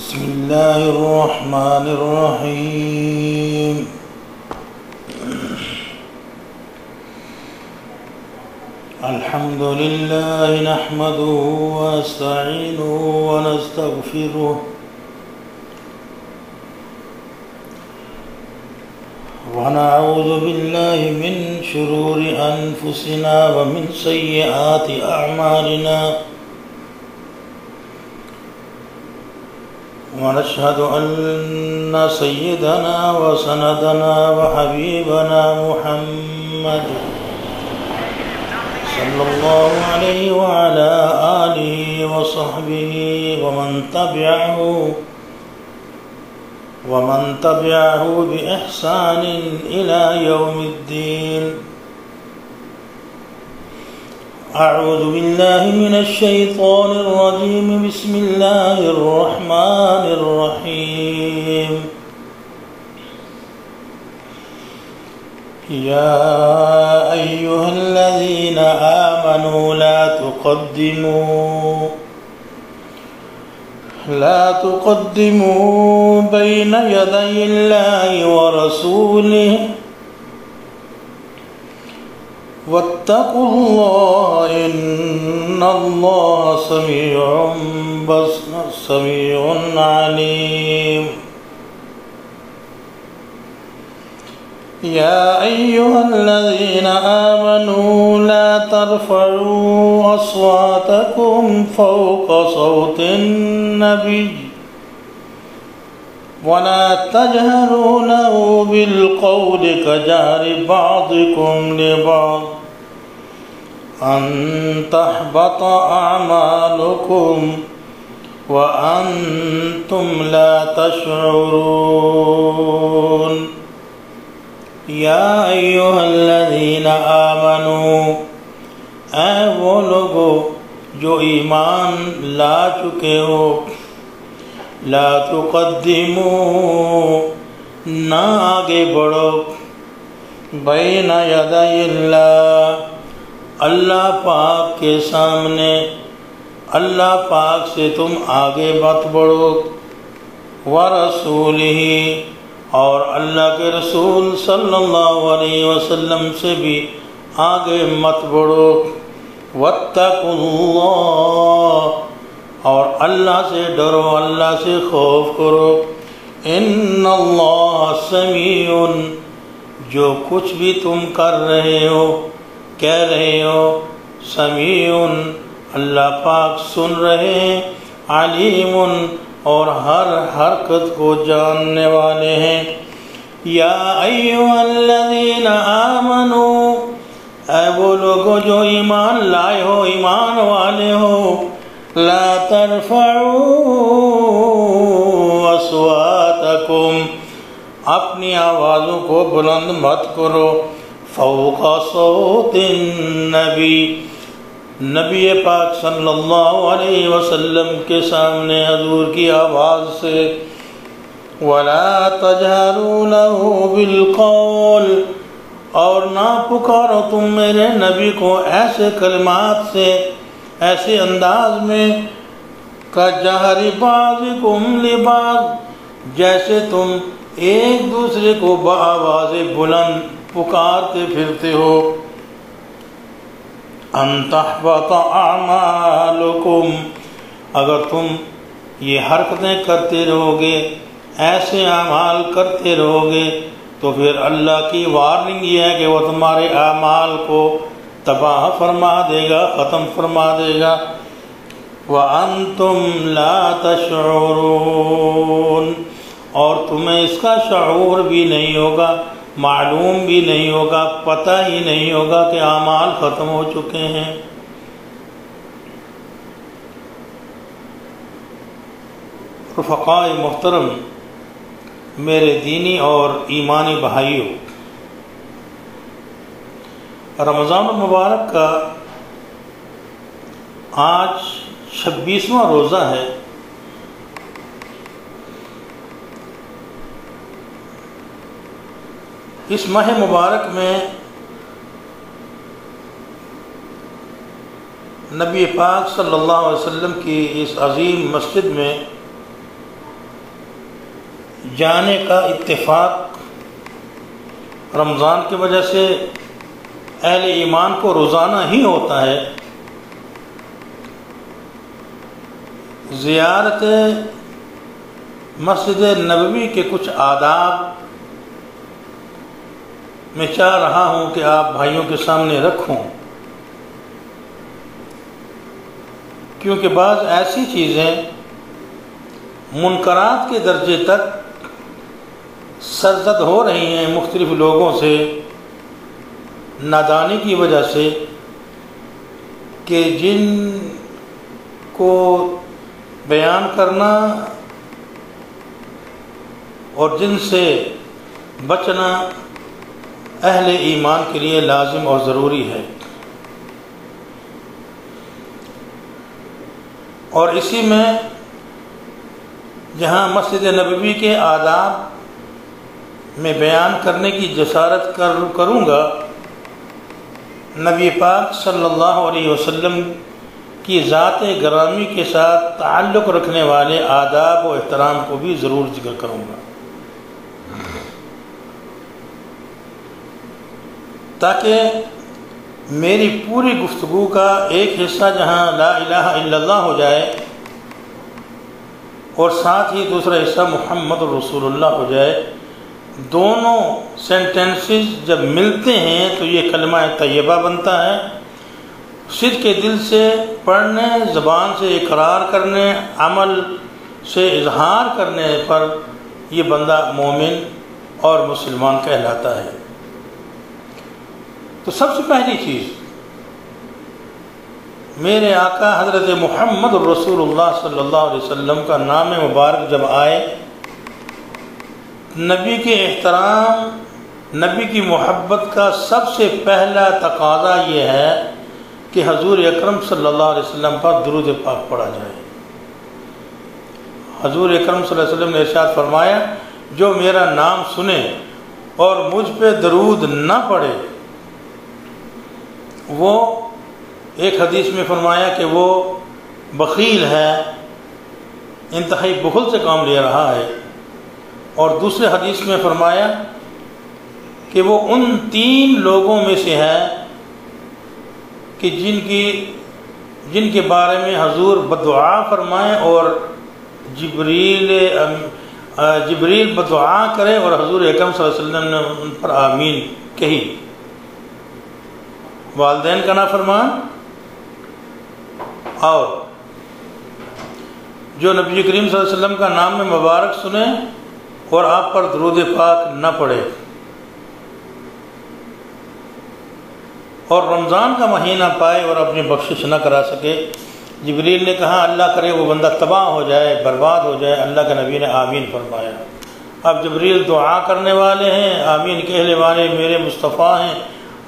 بسم الله الرحمن الرحيم. الحمد لله نحمده ونستعينه ونستغفره ونعوذ بالله من شرور أنفسنا ومن سيئات أعمالنا ونشهد أن سيدنا وسندنا وحبيبنا محمد صلى الله عليه وعلى آله وصحبه ومن تبعه بإحسان إلى يوم الدين. أعوذ بالله من الشيطان الرجيم. بسم الله الرحمن الرحيم. يا أيها الذين آمنوا لا تقدموا بين يدي الله ورسوله واتقوا الله إن الله سميع عليم. يا أيها الذين آمنوا لا ترفعوا أصواتكم فوق صوت النبي ولا تجهروا له بالقول كجهر بعضكم لبعض أن تحبط أعمالكم وأنتم لا تشعرون. یا ایھا الذین آمنوا، اے وہ لوگو جو ایمان لا چکے ہو، لا تقدموا، نہ آگے بڑھو، بین یدی اللہ، اللہ پاک کے سامنے، اللہ پاک سے تم آگے مت بڑھو، ورسولہ، اور اللہ کے رسول صلی اللہ علیہ وسلم سے بھی آگے مت بڑھو، واتقوا اللہ، اور اللہ سے ڈرو، اللہ سے خوف کرو، ان اللہ سمیع، جو کچھ بھی تم کر رہے ہو، کہہ رہے ہو، سمیع، اللہ پاک سن رہے ہیں، علیم، اور ہر حرکت کو جاننے والے ہیں. یا ایھا الذین آمنوا، اے وہ لوگوں جو ایمان لائے ہو، ایمان والے ہو، لا ترفعوا اصواتکم، اپنی آوازوں کو بلند مت کرو، فوق صوت النبی، نبی پاک صلی اللہ علیہ وسلم کے سامنے حضور کی آواز سے، وَلَا تَجْهَرُوا لَهُ بِالْقَوْلِ، اور نہ پکارو تم میرے نبی کو ایسے کلمات سے، ایسے انداز میں، كَجَهْرِ بَعْضِكُمْ لِبَعْضٍ، جیسے تم ایک دوسرے کو بآواز بلند پکارتے پھرتے ہو، ان تحبط اعمالکم، اگر تم یہ حرکتیں کرتے رہو گے، ایسے اعمال کرتے رہو گے، تو پھر اللہ کی وارننگ یہ ہے کہ وہ تمہارے اعمال کو تباہ فرما دے گا، ختم فرما دے گا. وَأَنْتُمْ لَا تَشْعُرُونَ، اور تمہیں اس کا شعور بھی نہیں ہوگا، معلوم بھی نہیں ہوگا، پتہ ہی نہیں ہوگا کہ اعمال ختم ہو چکے ہیں. رفقائے محترم، میرے دینی اور ایمانی بھائیوں، رمضان المبارک کا آج 26واں روزہ ہے. اس ماہ مبارک میں نبی پاک صلی اللہ علیہ وسلم کی اس عظیم مسجد میں جانے کا اتفاق رمضان کی وجہ سے اہل ایمان کو روزانہ ہی ہوتا ہے۔ زیارت مسجد نبوی کے کچھ آداب میں چاہ رہا ہوں کہ آپ بھائیوں کے سامنے رکھوں، کیونکہ بعض ایسی چیزیں منکرات کے درجے تک سرزد ہو رہی ہیں مختلف لوگوں سے نادانی کی وجہ سے، کہ جن کو بیان کرنا اور جن سے بچنا اہل ایمان کے لیے لازم اور ضروری ہے۔ اور اسی میں جہاں مسجد نبوی کے آداب میں بیان کرنے کی جسارت کروں گا، نبی پاک صلی اللہ علیہ وسلم کی ذات گرامی کے ساتھ تعلق رکھنے والے آداب و احترام کو بھی ضرور ذکر کروں گا، تاکہ میری پوری گفتگو کا ایک حصہ جہاں لا الہ الا اللہ ہو جائے اور ساتھ ہی دوسرا حصہ محمد رسول اللہ ہو جائے۔ دونوں سینٹنسز جب ملتے ہیں تو یہ کلمہ طیبہ بنتا ہے۔ صدق کے دل سے پڑھنے، زبان سے اقرار کرنے، عمل سے اظہار کرنے پر یہ بندہ مومن اور مسلمان کہلاتا ہے۔ تو سب سے پہلی چیز، میرے آقا حضرت محمد رسول اللہ صلی اللہ علیہ وسلم کا نام مبارک جب آئے، نبی کے احترام، نبی کی محبت کا سب سے پہلا تقاضا یہ ہے کہ حضور اکرم صلی اللہ علیہ وسلم پر درود پاک پڑھا جائے۔ حضور اکرم صلی اللہ علیہ وسلم نے ارشاد فرمایا، جو میرا نام سنے اور مجھ پہ درود نہ پڑھے، وہ ایک حدیث میں فرمایا کہ وہ بخیل ہے، انتہائی بخل سے کام لے رہا ہے، اور دوسرے حدیث میں فرمایا کہ وہ ان 3 لوگوں میں سے ہے کہ جن کے بارے میں حضور بدعا فرمائیں اور جبریل بدعا کرے اور حضور اکرم صلی اللہ علیہ وسلم نے ان پر آمین کہی۔ والدین کا نافرمان، اور جو نبی کریم صلی اللہ علیہ وسلم کا نام میں مبارک سنے اور آپ پر درود پاک نہ پڑھے۔ اور رمضان کا مہینہ پائے اور اپنی بخشش نہ کرا سکے۔ جبریل نے کہا اللہ کرے وہ بندہ تباہ ہو جائے، برباد ہو جائے، اللہ کے نبی نے آمین فرمایا۔ اب جبریل دعا کرنے والے ہیں، آمین کہنے والے میرے مصطفیٰ ہیں،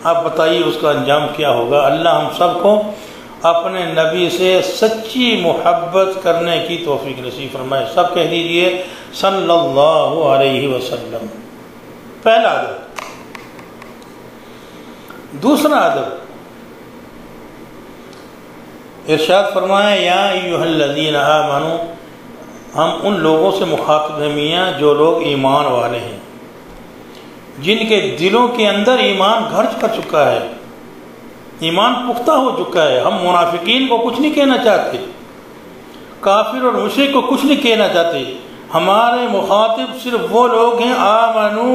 آپ بتائیے اس کا انجام کیا ہوگا۔ اللہ ہم سب کو اپنے نبی سے سچی محبت کرنے کی توفیق نصیب فرمائے۔ سب کہہ دیجئے صلی اللہ علیہ وسلم۔ پہلا ادب۔ دوسرا ادب، ارشاد فرمایا یا ایھا الذین آمنوا، ہم ان لوگوں سے مخاطب ہیں میاں جو لوگ ایمان والے ہیں، جن کے دلوں کے اندر ایمان گھر کر چکا ہے، ایمان پختہ ہو چکا ہے۔ ہم منافقین کو کچھ نہیں کہنا چاہتے، کافر اور مشرک کو کچھ نہیں کہنا چاہتے، ہمارے مخاطب صرف وہ لوگ ہیں آمنو،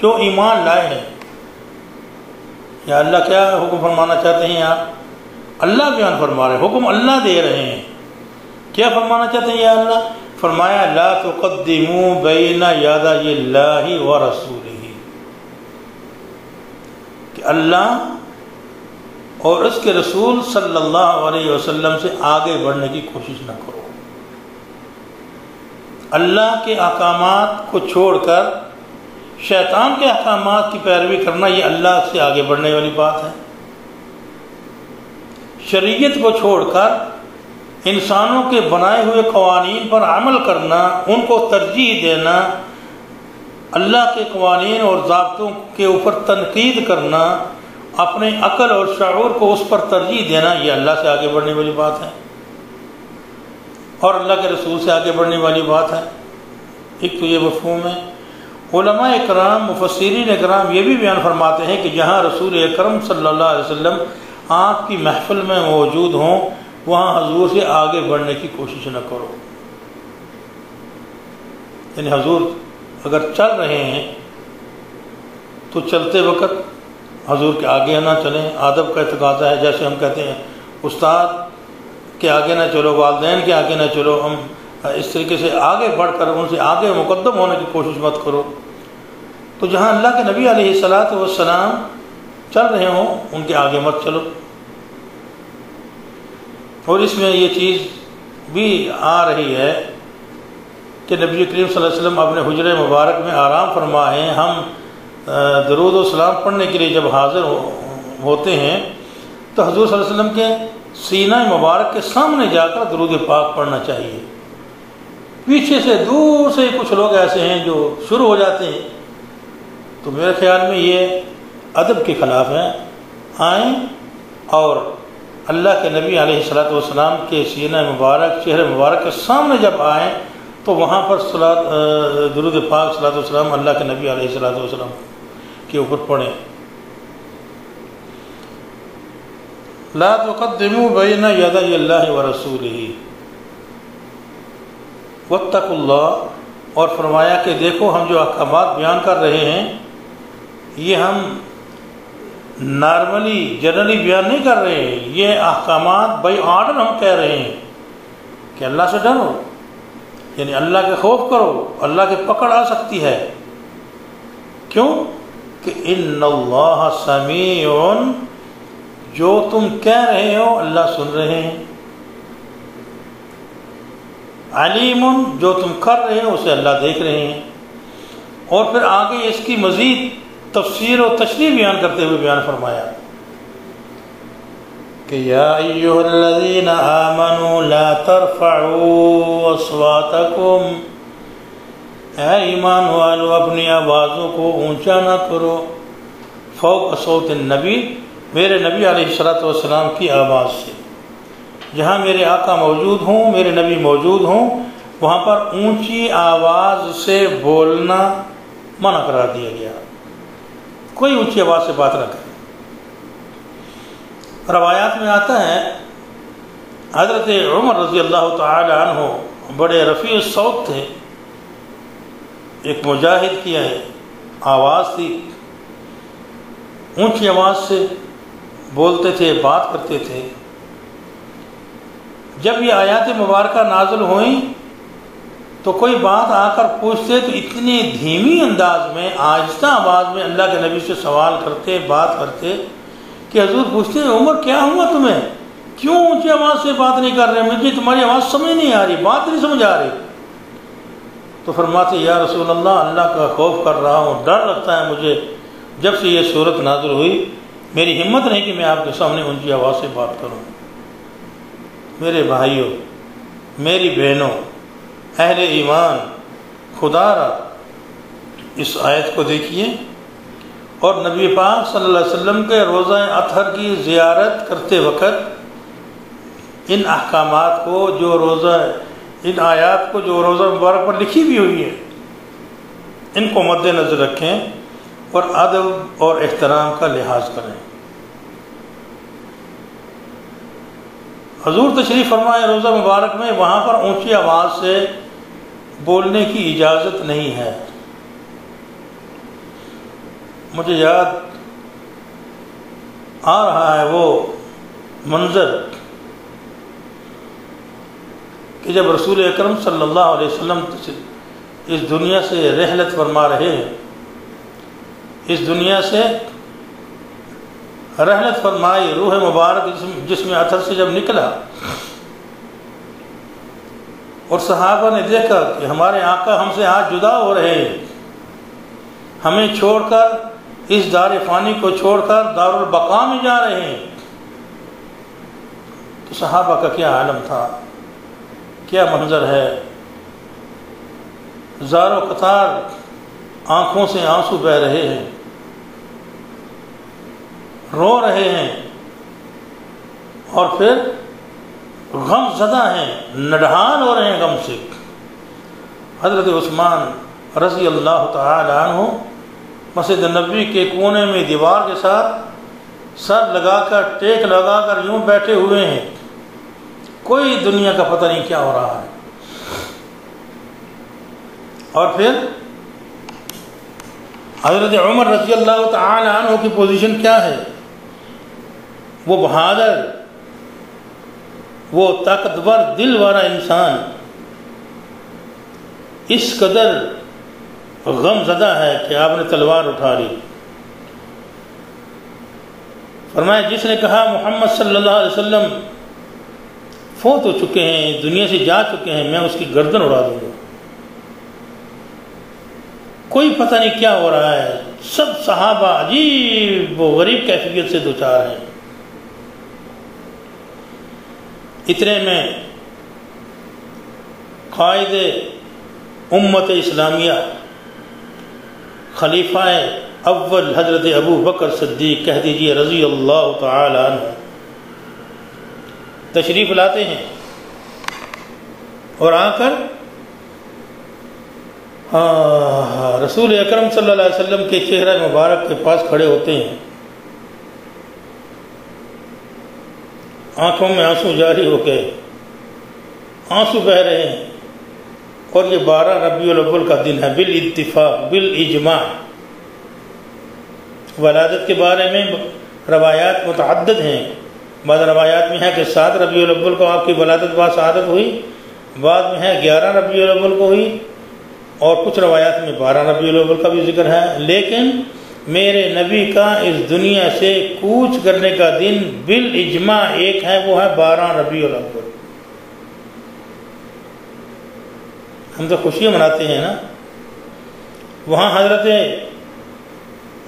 جو ایمان لائے ہیں۔ یا اللہ کیا حکم فرمانا چاہتے ہیں آپ؟ اللہ بیان فرما رہے ہیں، حکم اللہ دے رہے ہیں۔ کیا فرمانا چاہتے ہیں یا اللہ؟ فرمایا لا تقدموا بین یدی اللہ ورسولہ، کہ اللہ اور اس کے رسول صلی اللہ علیہ وسلم سے آگے بڑھنے کی کوشش نہ کرو۔ اللہ کے احکامات کو چھوڑ کر شیطان کے احکامات کی پیروی کرنا، یہ اللہ سے آگے بڑھنے والی بات ہے۔ شریعت کو چھوڑ کر انسانوں کے بنائے ہوئے قوانین پر عمل کرنا، ان کو ترجیح دینا، اللہ کے قوانین اور ضابطوں کے اوپر تنقید کرنا، اپنے عقل اور شعور کو اس پر ترجیح دینا، یہ اللہ سے آگے بڑھنے والی بات ہے اور اللہ کے رسول سے آگے بڑھنے والی بات ہے۔ ایک تو یہ مفہوم ہے۔ علماء اکرام مفسرین اکرام یہ بھی بیان فرماتے ہیں کہ جہاں رسول اکرم صلی اللہ علیہ وسلم آپ کی محفل میں موجود ہوں وہاں حضور سے آگے بڑھنے کی کوشش نہ کرو، یعنی حضور اگر چل رہے ہیں تو چلتے وقت حضور کے آگے نہ چلیں، ادب کا تقاضا ہے۔ جیسے ہم کہتے ہیں استاد کے آگے نہ چلو، والدین کے آگے نہ چلو، ہم اس طریقے سے آگے بڑھ کر ان سے آگے مقدم ہونے کی کوشش مت کرو۔ تو جہاں اللہ کے نبی علیہ الصلاۃ والسلام چل رہے ہوں ان کے آگے مت چلو۔ اور اس میں یہ چیز بھی آ رہی ہے کہ نبی کریم صلی اللہ علیہ وسلم اپنے حجرہ مبارک میں آرام فرما ہیں، ہم درود و سلام پڑھنے کے لیے جب حاضر ہوتے ہیں تو حضور صلی اللہ علیہ وسلم کے سینہ مبارک کے سامنے جا کر درود پاک پڑھنا چاہیے۔ پیچھے سے دور سے کچھ لوگ ایسے ہیں جو شروع ہو جاتے ہیں، تو میرے خیال میں یہ ادب کے خلاف ہے۔ آئیں اور اللہ کے نبی علیہ الصلاۃ والسلام کے سینہ مبارک چہرے مبارک کے سامنے جب آئیں تو وہاں پر درود پاک صلاۃ والسلام اللہ کے نبی علیہ الصلاۃ والسلام کے اوپر پڑھیں۔ لا تقدموا بین یدی اللہ ورسولہ واتقوا اللہ، اور فرمایا کہ دیکھو ہم جو احکامات بیان کر رہے ہیں یہ ہم نارملی جنرلی بیان نہیں کر رہے ہیں، یہ احکامات بائی آرڈر ہم کہہ رہے ہیں کہ اللہ سے ڈرو، یعنی اللہ کے خوف کرو، اللہ کے پکڑ آ سکتی ہے۔ کیوں کہ ان اللہ سمیع، جو تم کہہ رہے ہو اللہ سن رہے ہیں، علیم، جو تم کر رہے ہو اسے اللہ دیکھ رہے ہیں۔ اور پھر آگے اس کی مزید تفسیر و تشریح بیان کرتے ہوئے بیان فرمایا کہ یا ایھا الذین آمنوا لا ترفعوا اصواتکم، اے ایمان والو اپنی آوازوں کو اونچا نہ کرو، فوق صوت النبی، میرے نبی علیہ الصلاۃ والسلام کی آواز سے۔ جہاں میرے آقا موجود ہوں، میرے نبی موجود ہوں، وہاں پر اونچی آواز سے بولنا منع کرا دیا گیا، کوئی اونچی آواز سے بات نہ کرے۔ روایات میں آتا ہے حضرت عمر رضی اللہ تعالی عنہ بڑے رفیع الصوت تھے، ایک مجاہد کی آواز تھی، اونچی آواز سے بولتے تھے، بات کرتے تھے۔ جب یہ آیات مبارکہ نازل ہوئیں تو کوئی بات آ کر پوچھتے تو اتنی دھیمی انداز میں، آہستہ آواز میں اللہ کے نبی سے سوال کرتے، بات کرتے کہ حضور پوچھتے ہیں عمر کیا ہوا تمہیں، کیوں اونچی آواز سے بات نہیں کر رہے، مجھے تمہاری آواز سمجھ نہیں آ رہی، بات نہیں سمجھ آ رہی۔ تو فرماتے یا رسول اللہ، اللہ کا خوف کر رہا ہوں، ڈر لگتا ہے مجھے، جب سے یہ صورت نازل ہوئی میری ہمت نہیں کہ میں آپ کے سامنے اونچی آواز سے بات کروں۔ میرے بھائیوں، میری بہنوں، اہل ایمان، خدا را اس آیت کو دیکھیے اور نبی پاک صلی اللہ علیہ وسلم کے روزہ اطہر کی زیارت کرتے وقت ان احکامات کو، جو روزہ، ان آیات کو جو روزہ مبارک پر لکھی بھی ہوئی ہے، ان کو مد نظر رکھیں اور ادب اور احترام کا لحاظ کریں۔ حضور تشریف فرمائے روزہ مبارک میں، وہاں پر اونچی آواز سے بولنے کی اجازت نہیں ہے۔ مجھے یاد آ رہا ہے وہ منظر کہ جب رسول اکرم صلی اللہ علیہ وسلم اس دنیا سے رحلت فرما رہے ہیں، اس دنیا سے رحلت فرمائی، روح مبارک جسم اطہر سے جب نکلا اور صحابہ نے دیکھا کہ ہمارے آقا ہم سے آج جدا ہو رہے ہیں، ہمیں چھوڑ کر، اس دار فانی کو چھوڑ کر دار البقاء میں جا رہے ہیں، تو صحابہ کا کیا عالم تھا، کیا منظر ہے، زار و قطار آنکھوں سے آنسو بہہ رہے ہیں، رو رہے ہیں، اور پھر غم زدہ ہیں، نڈھال ہو رہے ہیں غم سے۔ حضرت عثمان رضی اللہ تعالی عنہ مسجد نبوی کے کونے میں دیوار کے ساتھ سر لگا کر ٹیک لگا کر یوں بیٹھے ہوئے ہیں، کوئی دنیا کا پتہ نہیں کیا ہو رہا ہے۔ اور پھر حضرت عمر رضی اللہ تعالی عنہ کی پوزیشن کیا ہے؟ وہ بہادر، وہ طاقتور دل والا انسان اس قدر غم زدہ ہے کہ آپ نے تلوار اٹھا لی۔ فرمایا جس نے کہا محمد صلی اللہ علیہ وسلم فوت ہو چکے ہیں، دنیا سے جا چکے ہیں، میں اس کی گردن اڑا دوں گا۔ کوئی پتہ نہیں کیا ہو رہا ہے، سب صحابہ عجیب و غریب کیفیت سے دوچار ہیں۔ اتنے میں قائد امت اسلامیہ خلیفہ اول حضرت ابو بکر صدیق، کہہ دیجئے رضی اللہ تعالی عنہ، تشریف لاتے ہیں اور آ کر رسول اکرم صلی اللہ علیہ وسلم کے چہرہ مبارک کے پاس کھڑے ہوتے ہیں، آنکھوں میں آنسو جاری ہو گئے، آنسو بہہ رہے ہیں، اور یہ 12 ربیع الاول کا دن ہے بالاتفاق بالاجماع۔ ولادت کے بارے میں روایات متعدد ہیں، بعض روایات میں ہے کہ 7 ربیع الاول کو آپ کی ولادت با سعادت ہوئی، بعد میں ہے 11 ربیع الاول کو ہوئی، اور کچھ روایات میں 12 ربیع الاول کا بھی ذکر ہے، لیکن میرے نبی کا اس دنیا سے کوچ کرنے کا دن بالاجماع ایک ہے، وہ ہے 12 ربیع الاول۔ ہم تو خوشیاں مناتے ہیں نا، وہاں حضرت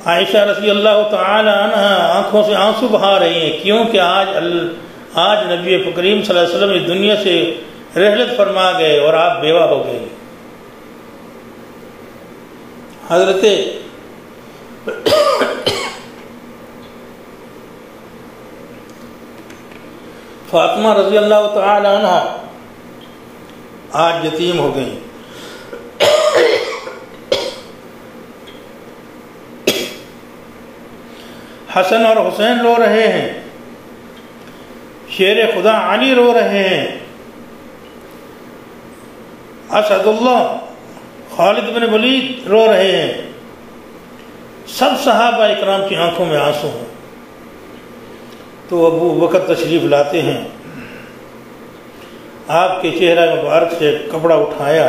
عائشہ رضی اللہ تعالی عنہ آنکھوں سے آنسو بہا رہی ہیں، کیونکہ آج نبی کریم صلی اللہ علیہ وسلم اس دنیا سے رحلت فرما گئے اور آپ بیوہ ہو گئے۔ حضرت فاطمہ رضی اللہ تعالی عنہ آج یتیم ہو گئی۔ حسن اور حسین رو رہے ہیں، شیر خدا علی رو رہے ہیں، اسد اللہ خالد بن ولید رو رہے ہیں، سب صحابہ اکرام کی آنکھوں میں آنسو ہیں۔ تو ابو بکر تشریف لاتے ہیں، آپ کے چہرہ مبارک سے کپڑا اٹھایا،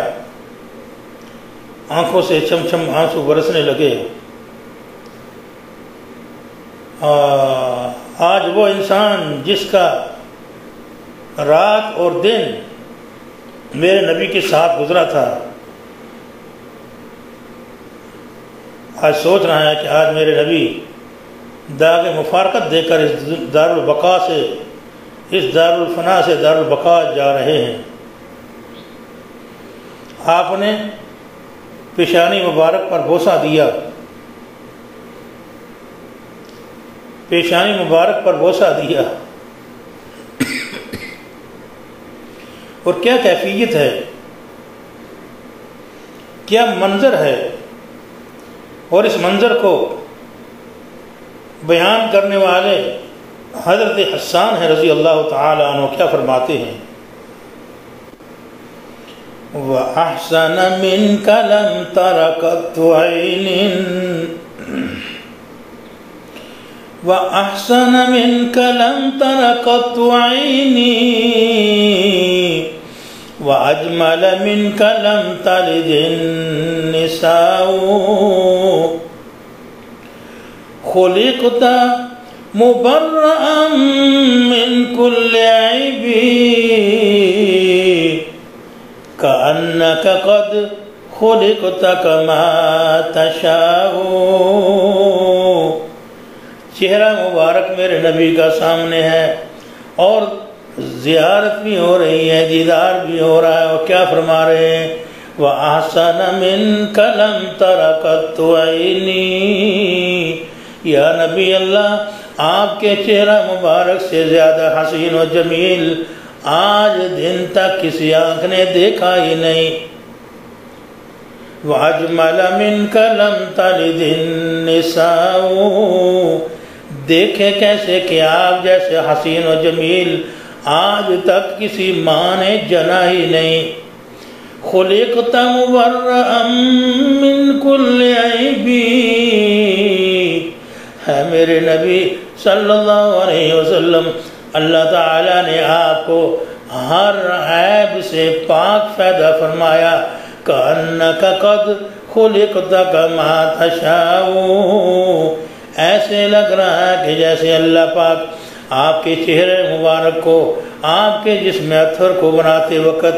آنکھوں سے چم چم آنسو برسنے لگے۔ آج وہ انسان جس کا رات اور دن میرے نبی کے ساتھ گزرا تھا، آج سوچ رہا ہے کہ آج میرے نبی داغ مفارقت دے کر اس دار البقاء سے، اس دار الفنا سے دار البقاء جا رہے ہیں۔ آپ نے پیشانی مبارک پر بوسہ دیا، پیشانی مبارک پر بوسہ دیا، اور کیا کیفیت ہے، کیا منظر ہے، اور اس منظر کو بیان کرنے والے حضرت حسان ہے رضی اللہ تعالی عنہ، کیا فرماتے ہیں؟ وَأَحْسَنَ مِنْكَ لَمْ تَرَ قَطُّ عَيْنٍ وَأَحْسَنَ مِنْكَ لَمْ تَرَ قَطُّ عَيْنِي وَأَجْمَلَ مِنْكَ لَمْ تَلِدِ النِّسَاءُ خُلِقْتَ مُبَرَّأً مِنْ كُلِّ عَيْبٍ كَأَنَّكَ قَدْ خُلِقْتَ كَمَا تَشَاءُ۔ چہرہ مبارک میرے نبی کا سامنے ہے، اور زیارت بھی ہو رہی ہے، دیدار بھی ہو رہا ہے، اور کیا فرما رہے ہیں؟ وَأَحْسَنَ مِنْكَ لَمْ تَرَ قَطُّ عَيْنِي۔ یا نبی اللہ، آپ کے چہرہ مبارک سے زیادہ حسین و جمیل آج دن تک کسی آنکھ نے دیکھا ہی نہیں۔ وَأَجْمَلَ مِنْكَ لَمْ تَلِدِ النِّسَاءُ، دیکھے کیسے کہ آپ جیسے حسین و جمیل آج تک کسی ماں نے جنا ہی نہیں. خُلِقْتَ مُبَرَّأً مِّن كُلِّ عَيْبٍ، ہے میرے نبی صلی اللہ علیہ وسلم، اللہ تعالیٰ نے آپ کو ہر عیب سے پاک پیدا فرمایا. کأنک قد خلقت کما تشاء، ایسے لگ رہا ہے کہ جیسے اللہ پاک آپ کے چہرے مبارک کو، آپ کے جسم اطہر کو بناتے وقت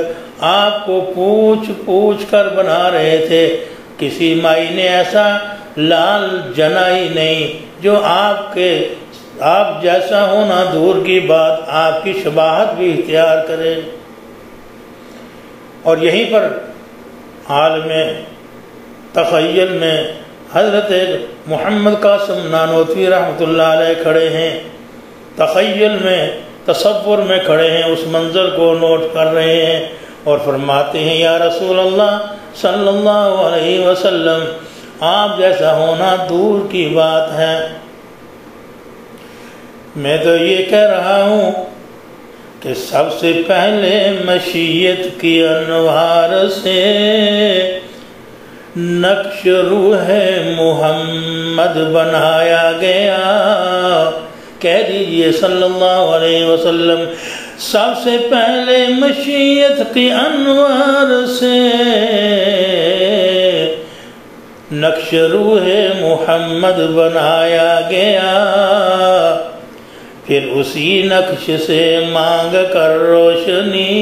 آپ کو پوچھ پوچھ کر بنا رہے تھے. کسی مائی نے ایسا لال جنا ہی نہیں جو آپ جیسا ہونا دور کی بات آپ کی شباہت بھی اختیار کرے. اور یہیں پر عالم تخیل میں حضرت محمد قاسم نانوتوی رحمۃ اللہ علیہ کھڑے ہیں، تخیل میں تصور میں کھڑے ہیں، اس منظر کو نوٹ کر رہے ہیں اور فرماتے ہیں یا رسول اللہ صلی اللہ علیہ وسلم، آپ جیسا ہونا دور کی بات ہے. میں تو یہ کہہ رہا ہوں کہ سب سے پہلے مشیت کی انوار سے نقش روح محمد بنایا گیا. کہہ دیجئے صلی اللہ علیہ وسلم، سب سے پہلے مشیت کی انوار سے نقش روح محمد بنایا گیا. پھر اسی نقش سے مانگ کر روشنی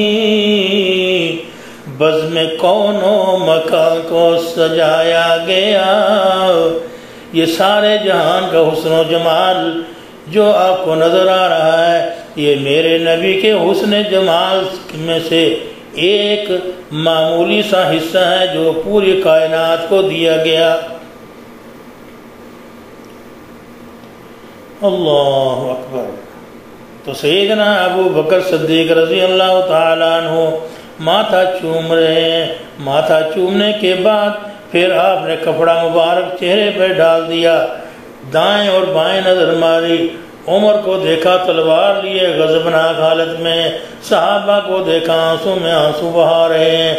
بزم کون و مکان کو سجایا گیا. یہ سارے جہان کا حسن و جمال جو آپ کو نظر آ رہا ہے، یہ میرے نبی کے حسن جمال میں سے ایک معمولی سا حصہ ہے جو پوری کائنات کو دیا گیا. اللہ اکبر. تو سیدنا ابو بکر صدیق رضی اللہ تعالیٰ عنہ ماتھا چوم رہے ہیں. ماتھا چومنے کے بعد پھر آپ نے کپڑا مبارک چہرے پہ ڈال دیا، دائیں اور بائیں نظر ماری. عمر کو دیکھا تلوار لیے غضبناک حالت میں، صحابہ کو دیکھا آنسوں میں آنسو بہا رہے ہیں،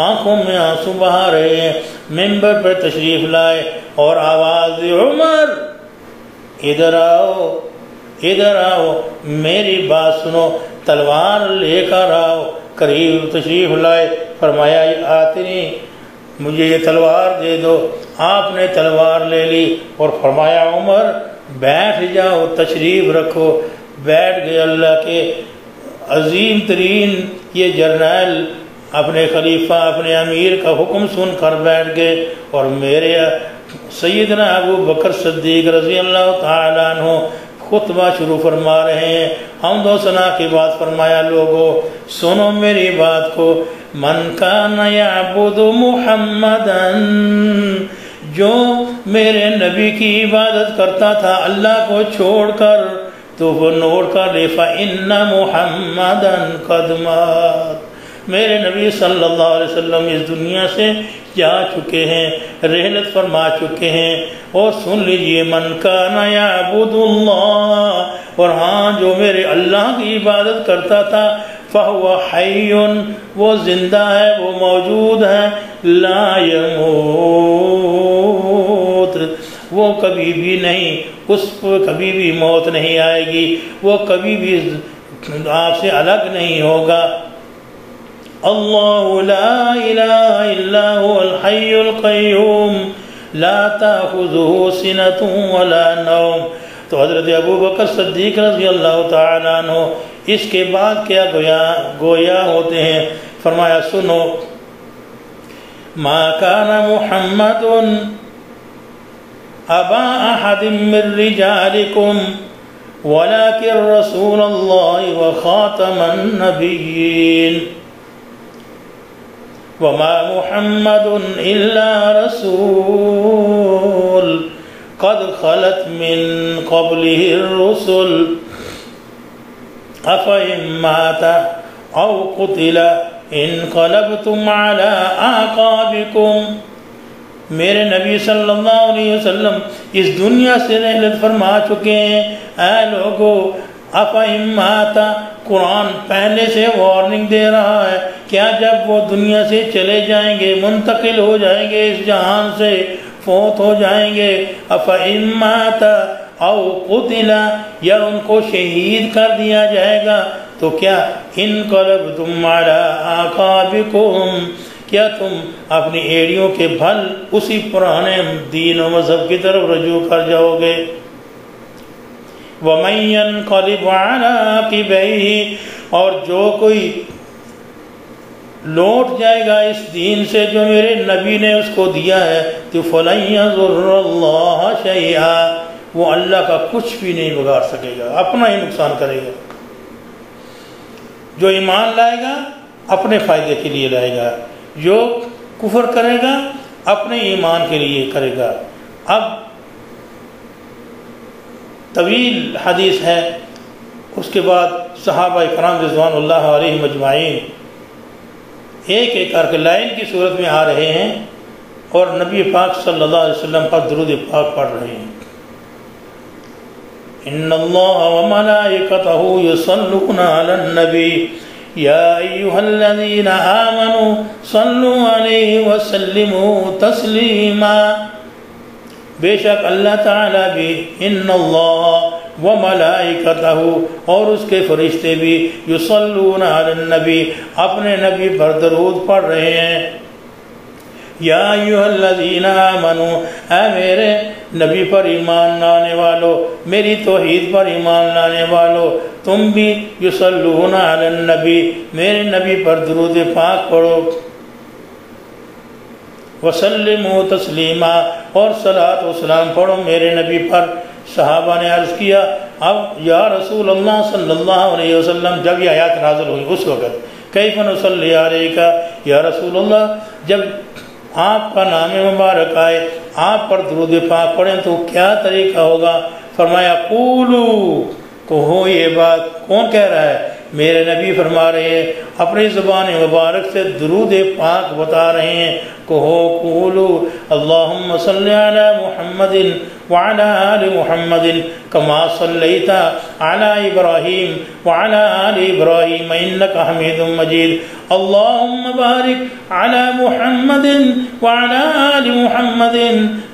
آنکھوں میں آنسو بہا رہے ہیں. منبر پر تشریف لائے اور آواز دی، عمر ادھر آؤ ادھر آؤ، میری بات سنو، تلوار لے کر آؤ. قریب تشریف لائے، فرمایا آتنی، مجھے یہ تلوار دے دو. آپ نے تلوار لے لی اور فرمایا عمر بیٹھ جاؤ، تشریف رکھو. بیٹھ گئے. اللہ کے عظیم ترین یہ جرنیل اپنے خلیفہ اپنے امیر کا حکم سن کر بیٹھ گئے اور میرے سیدنا ابو بکر صدیق رضی اللہ تعالیٰ عنہ خطبہ شروع فرما رہے ہیں. حمد و ثنا کی بات فرمایا، لوگوں سنو میری بات کو. من کان یعبد محمدن، جو میرے نبی کی عبادت کرتا تھا اللہ کو چھوڑ کر، تو وہ نوٹ کر لے فإن محمدن قد مات، میرے نبی صلی اللہ علیہ وسلم اس دنیا سے جا چکے ہیں، رحلت فرما چکے ہیں. اور سن لیجئے، من کان یعبد اللہ، اور ہاں جو میرے اللہ کی عبادت کرتا تھا، فہو حی، وہ زندہ ہے، وہ موجود ہے، لا یموت، وہ کبھی بھی نہیں، اس پر کبھی بھی موت نہیں آئے گی، وہ کبھی بھی آپ سے الگ نہیں ہوگا. اللہ لا الہ الا هو الحی القیوم لا تأخذه سنة ولا نوم. تو حضرت ابو بکر صدیق رضی اللہ تعالیٰ عنہ اس کے بعد کیا گویا ہوتے ہیں. فرمایا سنو، ما کان محمد ابا احد من رجالکم ولكن رسول اللہ وخاتم النبیین وما محمد الا رسول قد خلت من قبله الرسل افإن مات او قتل انقلبتم على اعقابكم. میرے نبی صلی اللہ علیہ وسلم اس دنیا سے رحلت فرما چکے ہیں۔ اے لوگو افہماتا، قرآن پہلے سے وارننگ دے رہا ہے، کیا جب وہ دنیا سے چلے جائیں گے، منتقل ہو جائیں گے، اس جہان سے فوت ہو جائیں گے، افہماتا او قتلا، یا ان کو شہید کر دیا جائے گا، تو کیا انقلبتم علی اعقابکم، کیا تم اپنی ایڑیوں کے بھل اسی پرانے دین و مذہب کی طرف رجوع کر جاؤ گے؟ وَمَن يَنْقَلِبْ عَلَىٰ عَقِبَيْهِ، اور جو کوئی لوٹ جائے گا اس دین سے جو میرے نبی نے اس کو دیا ہے، تو فَلَن يَضُرَّ اللَّهَ شَيْئًا، وہ اللہ کا کچھ بھی نہیں بگاڑ سکے گا، اپنا ہی نقصان کرے گا۔ جو ایمان لائے گا اپنے فائدے کے لیے لائے گا، جو کفر کرے گا اپنے ایمان کے لیے کرے گا۔ اب طویل حدیث ہے، اس کے بعد صحابہ کرام رضوان اللہ علیہم اجمعین ایک ایک کر کے لائن کی صورت میں آ رہے ہیں اور نبی پاک صلی اللہ علیہ وسلم پر درود پاک پڑھ رہے ہیں۔ ان اللہ وملائکتہ یصلون علی النبی یا ایہا الذین آمنوا صلوا علیہ وسلموا تسلیما، بے شک اللہ تعالیٰ بھی، ان اللہ وملائکتہ، اور اس کے فرشتے بھی، یصلون علی النبی، اپنے نبی پر درود پڑھ رہے ہیں۔ یا ایھا الذین آمنوا، اے میرے نبی پر ایمان لانے والو، میری توحید پر ایمان لانے والو، تم بھی یصلون علی النبی، میرے نبی پر درود پاک پڑھو، وسلموا تسلیما، اور صلاۃ و سلام پڑھو میرے نبی پر۔ صحابہ نے عرض کیا، اب یا رسول اللہ صلی اللہ علیہ وسلم، جب یہ آیات نازل ہوئی اس وقت، کیف نصلی علیک یا رسول اللہ، جب آپ کا نام مبارک آئے، آپ پر درود پاک پڑھیں تو کیا طریقہ ہوگا؟ فرمایا قولو، کہو یہ بات، کون کہہ رہا ہے؟ میرے نبی فرما رہے ہیں، اپنی زبان مبارک سے درود پاک بتا رہے ہیں، کہو قولو اللہم صلی علی محمد وعلی آل محمد کما صلیت علی ابراہیم وعلی آل ابراہیم انک حمید مجید، اللہم بارک علی محمد وعلی آل محمد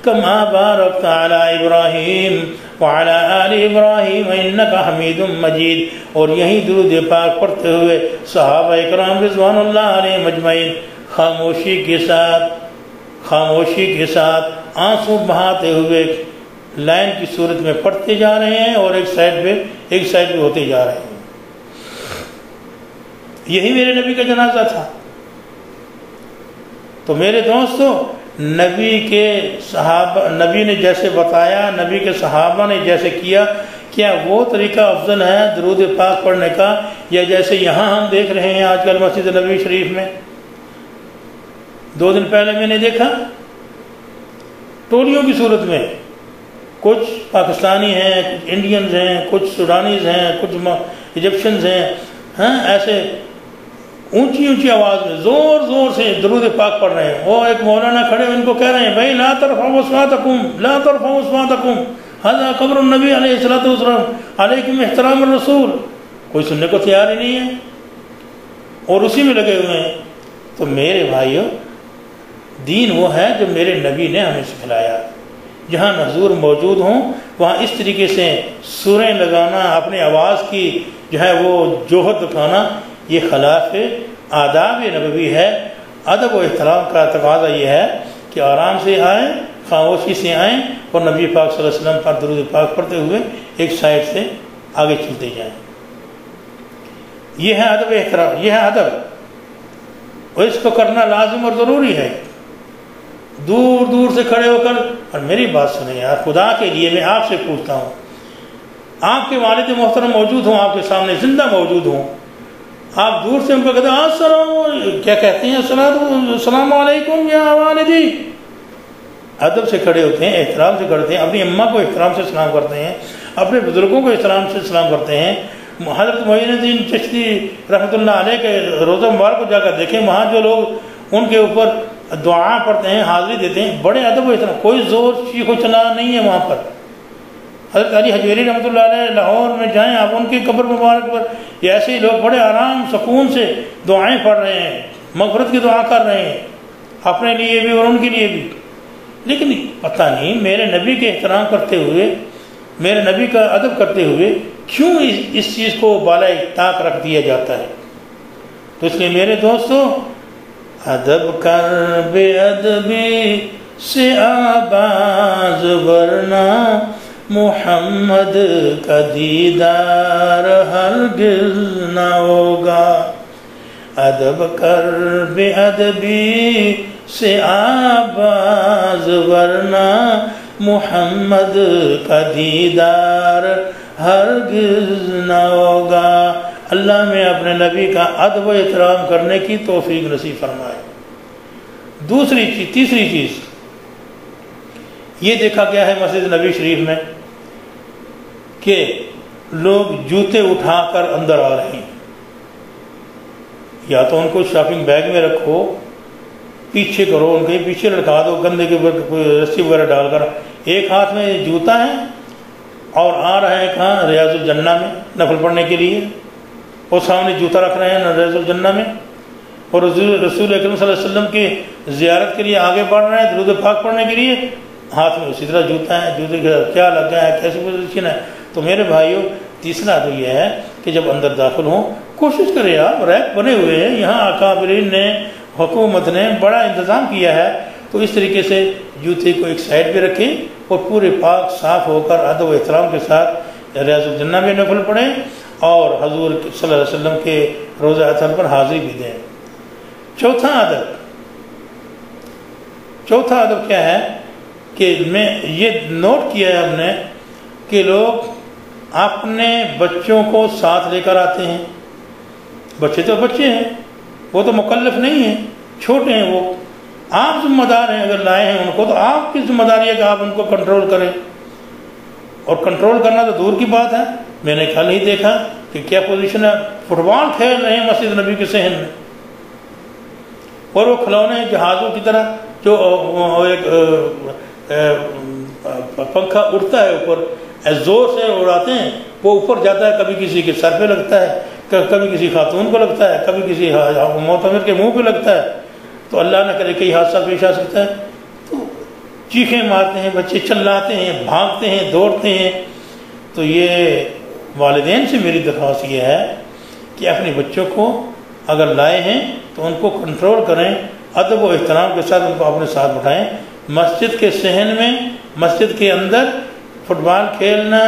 کما بارکت علی ابراہیم وعلی آل ابراہیم انک حمید مجید۔ اور یہی درود پاک پڑھتے ہوئے صحابہ اکرام رضوان اللہ علیہم اجمعین خاموشی کے ساتھ آنسو بہاتے ہوئے لائن کی صورت میں پڑھتے جا رہے ہیں اور ایک سائڈ پہ ہوتے جا رہے ہیں۔ یہی میرے نبی کا جنازہ تھا۔ تو میرے دوستو، نبی نے جیسے بتایا، نبی کے صحابہ نے جیسے کیا، کیا وہ طریقہ افضل ہے درود پاک پڑھنے کا، یا جیسے یہاں ہم دیکھ رہے ہیں آج کل مسجد نبوی شریف میں؟ 2 دن پہلے میں نے دیکھا ٹولیوں کی صورت میں، کچھ پاکستانی ہیں، کچھ انڈینز ہیں، کچھ سوڈانیز ہیں، کچھ ایجپشنز ہیں، ایسے اونچی آواز میں زور زور سے درود پاک پڑھ رہے ہیں۔ وہ ایک مولانا کھڑے ان کو کہہ رہے ہیں، بھائی لا ترفعوا اصواتکم ھذا قبر النبی علیہ الصلوۃ والسلام علیکم احترام الرسول۔ کوئی سننے کو تیار ہی نہیں ہے اور اسی میں لگے ہوئے ہیں۔ تو میرے بھائیو، دین وہ ہے جو میرے نبی نے ہمیں سکھلایا۔ جہاں حضور موجود ہوں وہاں اس طریقے سے سریں لگانا، اپنی آواز کی جو ہے وہ جوہر دکھانا، یہ خلاف آداب نبوی ہے۔ ادب و احترام کا تقاضا یہ ہے کہ آرام سے آئیں، خاموشی سے آئیں اور نبی پاک صلی اللہ علیہ وسلم پر درود پاک پڑھتے ہوئے ایک سائڈ سے آگے چلتے جائیں۔ یہ ہے ادب و احترام، یہ ہے ادب، اور اس کو کرنا لازم اور ضروری ہے۔ دور دور سے کھڑے ہو کر، اور میری بات سنیں یار، خدا کے لیے میں آپ سے پوچھتا ہوں، آپ کے والد محترم موجود ہوں، آپ کے سامنے زندہ موجود ہوں، آپ دور سے ان کو کہتے ہیں السلام، کیا کہتے ہیں؟ السلام علیکم یا والدی۔ ادب سے کھڑے ہوتے ہیں، احترام سے کرتے ہیں، اپنی اماں کو احترام سے سلام کرتے ہیں، اپنے بزرگوں کو احترام سے سلام کرتے ہیں۔ حضرت معین الدین چشتی رحمۃ اللہ علیہ کے روضہ مبارک کو جا کر دیکھیں، وہاں جو لوگ ان کے اوپر دعا پڑھتے ہیں، حاضری دیتے ہیں، بڑے ادب و احترام، کوئی زور چیخ و چلا نہیں ہے وہاں پر۔ حضرت علی حجویری رحمۃ اللہ علیہ لاہور میں جائیں آپ، ان کی قبر مبارک پر یہ ایسے ہی لوگ بڑے آرام سکون سے دعائیں پڑھ رہے ہیں، مغفرت کی دعا کر رہے ہیں، اپنے لیے بھی اور ان کے لیے بھی۔ لیکن پتہ نہیں میرے نبی کے احترام کرتے ہوئے، میرے نبی کا ادب کرتے ہوئے کیوں اس چیز کو بالائے طاق رکھ دیا جاتا ہے۔ تو اس لیے میرے دوستو، ادب کر بے ادبی سے آباز، ورنہ محمد کا دیدار ہرگز نہ ہوگا۔ ادب کر بے ادبی سے آباز، ورنہ محمد کا دیدار ہرگز نہ ہوگا۔ اللہ میں اپنے نبی کا ادب و احترام کرنے کی توفیق نصیب فرمائے۔ تیسری چیز یہ دیکھا گیا ہے مسجد نبی شریف میں کہ لوگ جوتے اٹھا کر اندر آ رہے ہیں، یا تو ان کو شاپنگ بیگ میں رکھو، پیچھے کرو، ان کے پیچھے لٹکا دو گندے کے رسی وغیرہ ڈال کر۔ ایک ہاتھ میں جوتا ہے اور آ رہے ہیں کہاں؟ ریاض الجنہ میں نفل پڑھنے کے لیے، اور سامنے جوتا رکھ رہے ہیں ریاض الجنہ میں، اور رسول اکرم صلی اللہ علیہ وسلم کی زیارت کے لیے آگے بڑھ رہے ہیں درود پاک پڑھنے کے لیے، ہاتھ میں اسی طرح جوتا ہے، جوتے کے کیا لگا ہے، کیسی پوزیشن ہے۔ تو میرے بھائیوں، تیسرا تو یہ ہے کہ جب اندر داخل ہوں کوشش کرے، آپ ریک بنے ہوئے ہیں، یہاں اکابرین نے، حکومت نے بڑا انتظام کیا ہے، تو اس طریقے سے جوتے کو ایک سائڈ پہ رکھیں اور پورے پاک صاف ہو کر ادب و احترام کے ساتھ ریاض الجنہ میں نفل پڑھیں اور حضور صلی اللہ علیہ وسلم کے روضہ اطہر پر حاضری بھی دیں۔ چوتھا ادب کیا ہے کہ میں یہ نوٹ کیا ہے ہم نے کہ لوگ اپنے بچوں کو ساتھ لے کر آتے ہیں۔ بچے تو بچے ہیں، وہ تو مکلف نہیں ہیں، چھوٹے ہیں، وہ آپ ذمہ دار ہیں، اگر لائے ہیں ان کو تو آپ کی ذمہ داری ہے کہ آپ ان کو کنٹرول کریں، اور کنٹرول کرنا تو دور کی بات ہے۔ میں نے کل ہی دیکھا کہ کیا پوزیشن ہے، فٹ بال کھیل رہے ہیں مسجد نبی کے صحن میں، اور وہ کھلونے جہازوں کی طرح جو ایک پنکھا اڑتا ہے اوپر، زور سے اڑاتے ہیں، وہ اوپر جاتا ہے، کبھی کسی کے سر پہ لگتا ہے، کبھی کسی خاتون کو لگتا ہے، کبھی کسی معتمر کے منہ پہ لگتا ہے، تو اللہ نہ کرے کئی حادثہ پیش آ سکتا ہے۔ تو چیخیں مارتے ہیں بچے، چلاتے ہیں، بھاگتے ہیں، دوڑتے ہیں۔ تو یہ والدین سے میری درخواست یہ ہے کہ اپنے بچوں کو اگر لائے ہیں تو ان کو کنٹرول کریں، ادب و احترام کے ساتھ ان کو اپنے ساتھ بٹھائیں۔ مسجد کے صحن میں، مسجد کے اندر فٹ بال کھیلنا،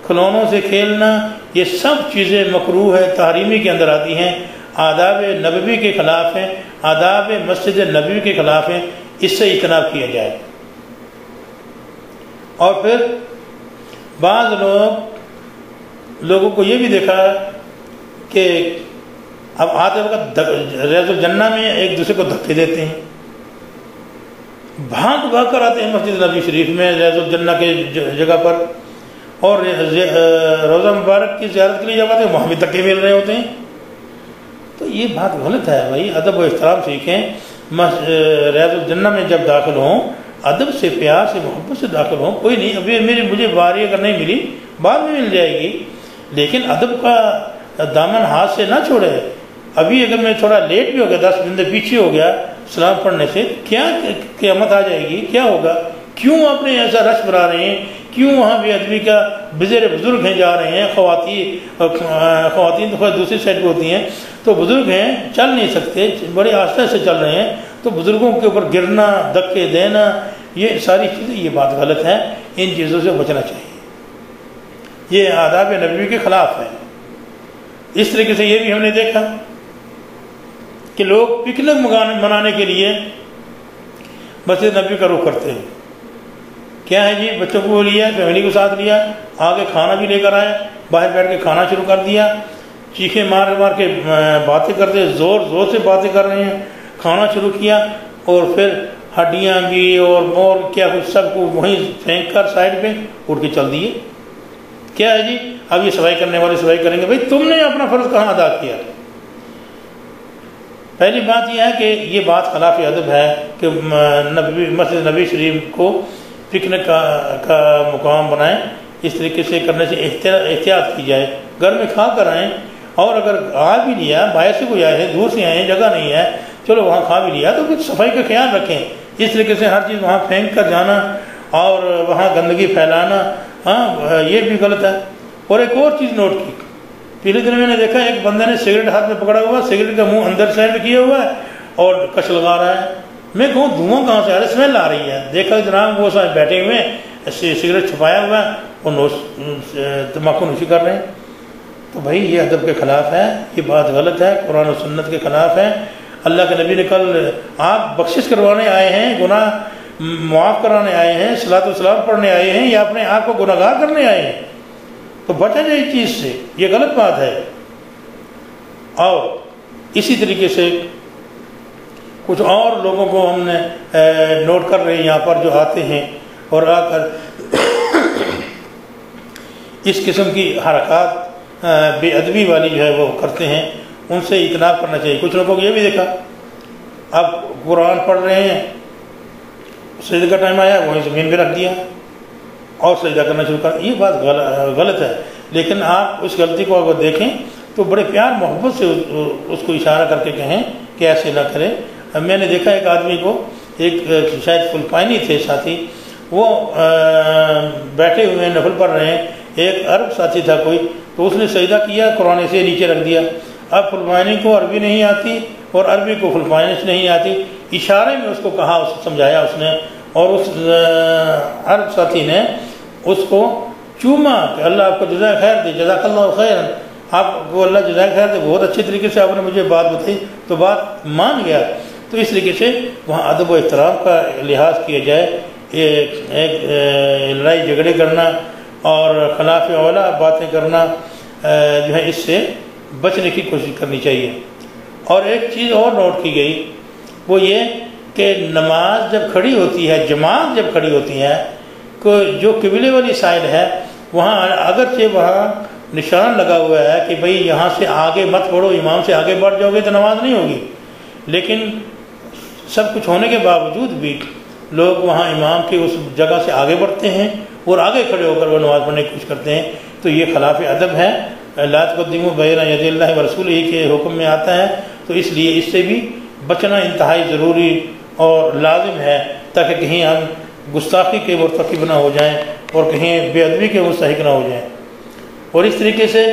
کھلونوں سے کھیلنا، یہ سب چیزیں مکروہ ہے، تحریمی کے اندر آتی ہیں، آداب نبوی کے خلاف ہیں، آداب مسجد نبوی کے خلاف ہیں، اس سے اجتناب کیا جائے۔ اور پھر بعض لوگوں کو یہ بھی دیکھا کہ اب آتے وقت ریاض الجنہ میں ایک دوسرے کو دھکے دیتے ہیں، بھاگ بھاگ کر آتے ہیں مسجد نبی شریف میں ریاض الجنہ کے جگہ پر، اور روضہ مبارک کی زیارت کے لیے جب آتے ہیں وہاں بھی دھکے مل رہے ہوتے ہیں۔ تو یہ بات غلط ہے بھائی، ادب و احترام سیکھیں۔ ریاض الجنہ میں جب داخل ہوں ادب سے، پیار سے، محبت سے داخل ہوں۔ کوئی نہیں، ابھی مجھے باری اگر نہیں ملی بعد میں مل جائے گی، لیکن ادب کا دامن ہاتھ سے نہ چھوڑے۔ ابھی اگر میں تھوڑا لیٹ بھی ہو گیا، 10 منٹ پیچھے ہو گیا سلام پڑھنے سے، کیا قیامت آ جائے گی؟ کیا ہوگا؟ کیوں آپ نے ایسا رش بنا رہے ہیں؟ کیوں وہاں بے ادبی کا بزرگ بزرگ ہیں جا رہے ہیں، خواتین تو دوسری سائڈ پہ ہوتی ہیں، تو بزرگ ہیں چل نہیں سکتے، بڑے آہستہ سے چل رہے ہیں، تو بزرگوں کے اوپر گرنا، دھکے دینا، یہ ساری چیزیں، یہ بات غلط ہے، ان چیزوں سے بچنا چاہیے، یہ آداب نبوی کے خلاف ہے۔ اس طریقے سے یہ بھی ہم نے دیکھا کہ لوگ پکنک منانے کے لیے مسجد نبوی کا رخ کرتے ہیں۔ کیا ہے جی، بچوں کو لیا، فیملی کو ساتھ لیا، آگے کھانا بھی لے کر آئے، باہر بیٹھ کے کھانا شروع کر دیا، چیخیں مار مار کے باتیں کرتے، زور زور سے باتیں کر رہے ہیں، کھانا شروع کیا، اور پھر ہڈیاں بھی اور کیا کچھ سب کو وہیں پھینک کر سائڈ پہ اٹھ کے چل دیے۔ کیا ہے جی، اب یہ صفائی کرنے والے صفائی کریں گے، بھائی تم نے اپنا فرض کہاں ادا کیا؟ پہلی بات یہ ہے کہ یہ بات خلاف ادب ہے کہ مسجد نبی شریف کو پکنک کا مقام بنائیں، اس طریقے سے کرنے سے احتیاط کی جائے، گھر میں کھا کر آئیں، اور اگر آ بھی لیا باہر سے کوئی آئے ہیں، دور سے آئے ہیں، جگہ نہیں ہے، چلو وہاں کھا بھی لیا تو پھر صفائی کا خیال رکھیں۔ اس طریقے سے ہر چیز وہاں پھینک کر جانا اور وہاں گندگی پھیلانا، یہ بھی غلط ہے۔ اور ایک اور چیز نوٹ کی، پچھلے دن میں نے دیکھا ایک بندے نے سگریٹ ہاتھ میں پکڑا ہوا، سگریٹ کا منہ اندر سائڈ کیا ہوا ہے اور کش لگا رہا ہے۔ میں کہوں دھواں کہاں سے آ رہا ہے، اسمیل آ رہی ہے۔ دیکھا جناب وہ سارے بیٹھے ہوئے ہیں، سگریٹ چھپایا ہوا ہے اور تمباکو نوشی کر رہے ہیں۔ تو بھائی یہ ادب کے خلاف ہے، یہ بات غلط ہے، قرآن و سنت کے خلاف ہے۔ اللہ کے نبی نے کل آپ بخشش کروانے آئے ہیں، گناہ معاف کرانے آئے ہیں، صلاۃ والسلام پڑھنے آئے ہیں، یا اپنے آپ کو گناہ گار کرنے آئے ہیں؟ تو بچا جائے اس چیز سے، یہ غلط بات ہے۔ اور اسی طریقے سے کچھ اور لوگوں کو ہم نے نوٹ کر رہے ہیں یہاں پر، جو آتے ہیں اور آ کر اس قسم کی حرکات بے ادبی والی جو ہے وہ کرتے ہیں، ان سے اجتناب کرنا چاہیے۔ کچھ لوگوں کو یہ بھی دیکھا، اب قرآن پڑھ رہے ہیں، سجدے کا ٹائم آیا وہیں زمین پہ رکھ دیا اور سجدہ کرنا شروع کر، یہ بات غلط ہے۔ لیکن آپ اس غلطی کو اگر دیکھیں تو بڑے پیار محبت سے اس کو اشارہ کر کے کہیں کہ ایسے نہ کرے۔ میں نے دیکھا ایک آدمی کو، ایک شاید فلپائنی تھے ساتھی، وہ بیٹھے ہوئے نفل پڑھ رہے ہیں، ایک عرب ساتھی تھا کوئی، تو اس نے سجدہ کیا، قرآن سے نیچے رکھ دیا۔ اب فلپائنی کو عربی نہیں آتی اور عربی کو فلپائنی سے نہیں آتی، اشارے میں اس کو کہا، اس کو سمجھایا اس نے، اور اس عرب ساتھی نے اس کو چوما کہ اللہ آپ کو جزائے خیر دے، جزاک اللہ خیر، آپ کو اللہ جزائے خیر دے، بہت اچھی طریقے سے آپ نے مجھے بات بتائی، تو بات مان گیا۔ تو اس طریقے سے وہاں ادب و احترام کا لحاظ کیا جائے، ایک لڑائی جھگڑے کرنا اور خلاف اولا باتیں کرنا جو ہے اس سے بچنے کی کوشش کرنی چاہیے۔ اور ایک چیز اور نوٹ کی گئی، وہ یہ کہ نماز جب کھڑی ہوتی ہے، جماعت جب کھڑی ہوتی ہے، جو قبلے والی سائڈ ہے، وہاں اگرچہ وہاں نشان لگا ہوا ہے کہ بھئی یہاں سے آگے مت بڑھو، امام سے آگے بڑھ جاؤ گے تو نماز نہیں ہوگی، لیکن سب کچھ ہونے کے باوجود بھی لوگ وہاں امام کی اس جگہ سے آگے بڑھتے ہیں اور آگے کھڑے ہو کر وہ نماز پڑھنے کی کوشش کرتے ہیں، تو یہ خلاف ادب ہے۔ لا تقدموا بین یدی اللہ ورسولہ کے حکم میں آتا ہے، تو اس لیے اس سے بھی بچنا انتہائی ضروری اور لازم ہے، تاکہ کہیں ہم گستاخی کے مرتکب نہ ہو جائیں اور کہیں بے ادبی کے مستحق نہ ہو جائیں۔ اور اس طریقے سے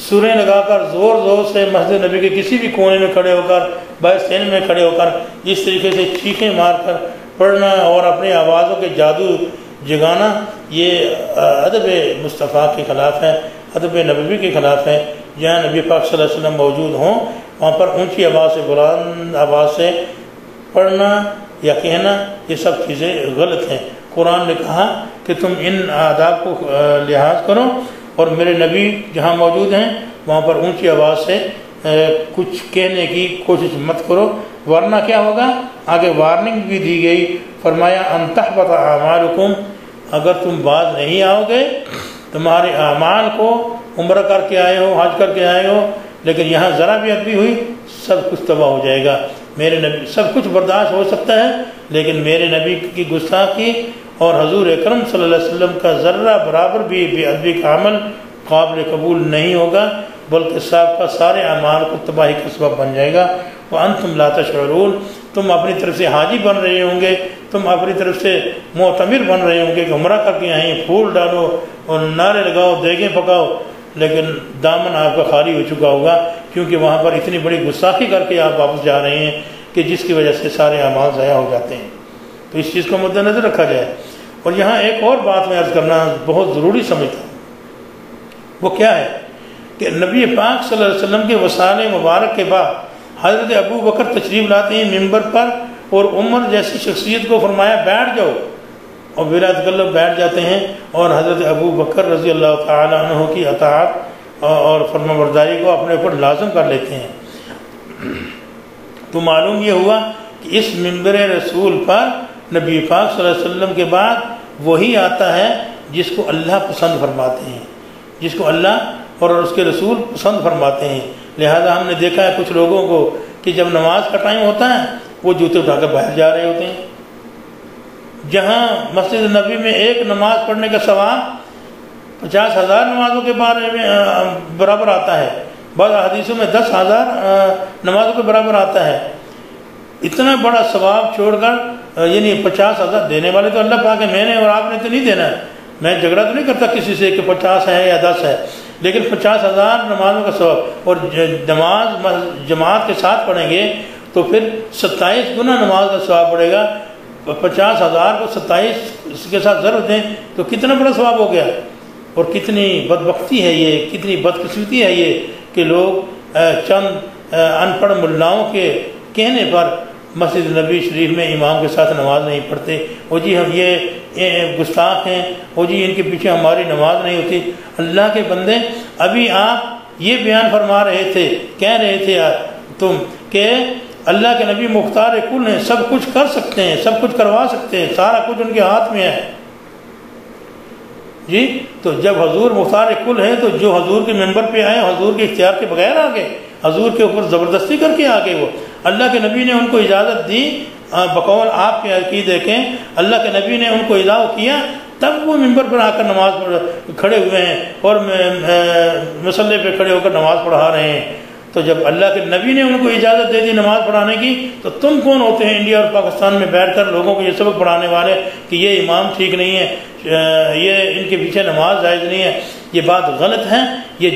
سوریں لگا کر زور زور سے مسجد نبی کے کسی بھی کونے میں کھڑے ہو کر، باعث سین میں کھڑے ہو کر اس طریقے سے چیخیں مار کر پڑھنا اور اپنی آوازوں کے جادو جگانا، یہ ادب مصطفیٰ کے خلاف ہے، ادب نبوی کے خلاف ہے۔ جہاں نبی پاک صلی اللہ علیہ وسلم موجود ہوں وہاں پر اونچی آواز سے، بلند آواز سے پڑھنا یا کہنا، یہ سب چیزیں غلط ہیں۔ قرآن نے کہا کہ تم ان آداب کو لحاظ کرو، اور میرے نبی جہاں موجود ہیں وہاں پر اونچی آواز سے کچھ کہنے کی کوشش مت کرو، ورنہ کیا ہوگا؟ آگے وارننگ بھی دی گئی، فرمایا ان تحبط اعمالکم، اگر تم باز نہیں آؤ گے، تمہارے اعمال کو عمرہ کر کے آئے ہو، حج کر کے آئے ہو، لیکن یہاں ذرا بھی ادبی ہوئی سب کچھ تباہ ہو جائے گا۔ میرے نبی سب کچھ برداشت ہو سکتا ہے، لیکن میرے نبی کی گستاخی اور حضور اکرم صلی اللہ علیہ وسلم کا ذرہ برابر بھی بے ادبی کا عمل قابل قبول نہیں ہوگا، بلکہ صاحب کا سارے اعمال کو تباہی کا سبب بن جائے گا۔ وانتم لا تشعرون، تم اپنی طرف سے حاجی بن رہے ہوں گے، تم اپنی طرف سے معتمر بن رہے ہوں گے کہ عمرہ کر کے آئیں، پھول ڈالو اور نعرے لگاؤ، دیگیں پکاؤ، لیکن دامن آپ کا خالی ہو چکا ہوگا، کیونکہ وہاں پر اتنی بڑی گستاخی کر کے آپ واپس جا رہے ہیں کہ جس کی وجہ سے سارے اعمال ضائع ہو جاتے ہیں۔ تو اس چیز کو مد نظر رکھا جائے۔ اور یہاں ایک اور بات میں عرض کرنا بہت ضروری سمجھتا ہوں، وہ کیا ہے کہ نبی پاک صلی اللہ علیہ وسلم کے وصال مبارک کے بعد حضرت ابو بکر تشریف لاتے ہیں ممبر پر، اور عمر جیسی شخصیت کو فرمایا بیٹھ جاؤ، اور بلا تکلف بیٹھ جاتے ہیں، اور حضرت ابو بکر رضی اللہ تعالی عنہ کی اطاعت اور فرمانبرداری کو اپنے اوپر لازم کر لیتے ہیں۔ تو معلوم یہ ہوا کہ اس منبر رسول پر نبی پاک صلی اللہ علیہ وسلم کے بعد وہی آتا ہے جس کو اللہ پسند فرماتے ہیں، جس کو اللہ اور اس کے رسول پسند فرماتے ہیں۔ لہذا ہم نے دیکھا ہے کچھ لوگوں کو کہ جب نماز کا ٹائم ہوتا ہے وہ جوتے اٹھا کر باہر جا رہے ہوتے ہیں۔ جہاں مسجد نبی میں ایک نماز پڑھنے کا ثواب 50,000 نمازوں کے بارے میں برابر آتا ہے، بعض حدیثوں میں 10,000 نمازوں کے برابر آتا ہے۔ اتنا بڑا ثواب چھوڑ کر یعنی 50,000 دینے والے تو اللہ پاک ہے، میں نے اور آپ نے تو نہیں دینا ہے، میں جھگڑا تو نہیں کرتا کسی سے کہ 50 ہے یا 10 ہے، لیکن 50,000 نمازوں کا ثواب، اور نماز جماعت کے ساتھ پڑھیں گے تو پھر 27 گنا نماز کا ثواب پڑے گا۔ 50,000 کو 27 کے ساتھ ضرب دیں تو کتنا بڑا ثواب ہو گیا۔ اور کتنی بدبختی ہے یہ، کتنی بدقسمتی ہے یہ کہ لوگ چند ان پڑھ ملاؤں کے کہنے پر مسجد نبی شریف میں امام کے ساتھ نماز نہیں پڑھتے، وہ جی ہم یہ گستاخ ہیں، وہ جی ان کے پیچھے ہماری نماز نہیں ہوتی۔ اللہ کے بندے، ابھی آپ یہ بیان فرما رہے تھے، کہہ رہے تھے تم کہ اللہ کے نبی مختار کل ہیں، سب کچھ کر سکتے ہیں، سب کچھ کروا سکتے ہیں، سارا کچھ ان کے ہاتھ میں ہے جی۔ تو جب حضور مختار کل ہیں تو جو حضور کے ممبر پہ آئے حضور کے اختیار کے بغیر آ گئے، حضور کے اوپر زبردستی کر کے آ گئے، وہ اللہ کے نبی نے ان کو اجازت دی، بقول آپ کے عقیدے کے اللہ کے نبی نے ان کو الاؤ کیا، تب وہ ممبر پر آ کر نماز کھڑے ہوئے ہیں اور مصلی پہ کھڑے ہو کر نماز پڑھا رہے ہیں۔ تو جب اللہ کے نبی نے ان کو اجازت دے دی نماز پڑھانے کی، تو تم کون ہوتے ہیں انڈیا اور پاکستان میں بیٹھ کر لوگوں کو یہ سبق پڑھانے والے کہ یہ امام ٹھیک نہیں ہے، یہ ان کے پیچھے نماز جائز نہیں ہے۔ یہ بات غلط ہے، یہ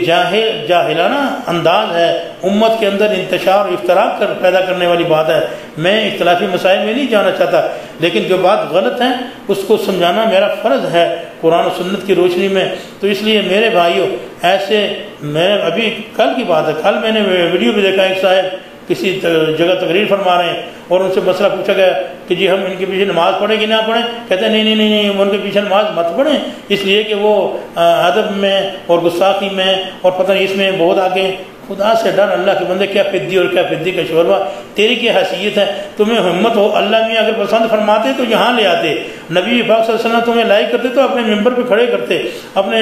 جاہلانہ انداز ہے، امت کے اندر انتشار اور افتراق پیدا کرنے والی بات ہے۔ میں اختلافی مسائل میں نہیں جانا چاہتا، لیکن جو بات غلط ہے اس کو سمجھانا میرا فرض ہے قرآن و سنت کی روشنی میں۔ تو اس لیے میرے بھائیوں، ایسے میں ابھی کل کی بات ہے، کل میں نے ویڈیو بھی دیکھا، ایک صاحب کسی جگہ تقریر فرما رہے ہیں اور ان سے مسئلہ پوچھا گیا کہ جی ہم ان کے پیچھے نماز پڑھیں کہ نہ پڑھیں، کہتے ہیں نہیں ان کے پیچھے نماز مت پڑھیں، اس لیے کہ وہ ادب میں اور گستاخی میں اور پتہ نہیں اس میں بہت آگے۔ خدا سے ڈر، اللہ کے بندے، کیا فدی اور کیا فدی کا شوربہ، تیری کیا حیثیت ہے؟ تمہیں ہمت ہو، اللہ میاں اگر پسند فرماتے تو یہاں لے آتے، نبی پاک صلی اللہ علیہ وسلم تمہیں لائق کرتے تو اپنے ممبر پہ کھڑے کرتے، اپنے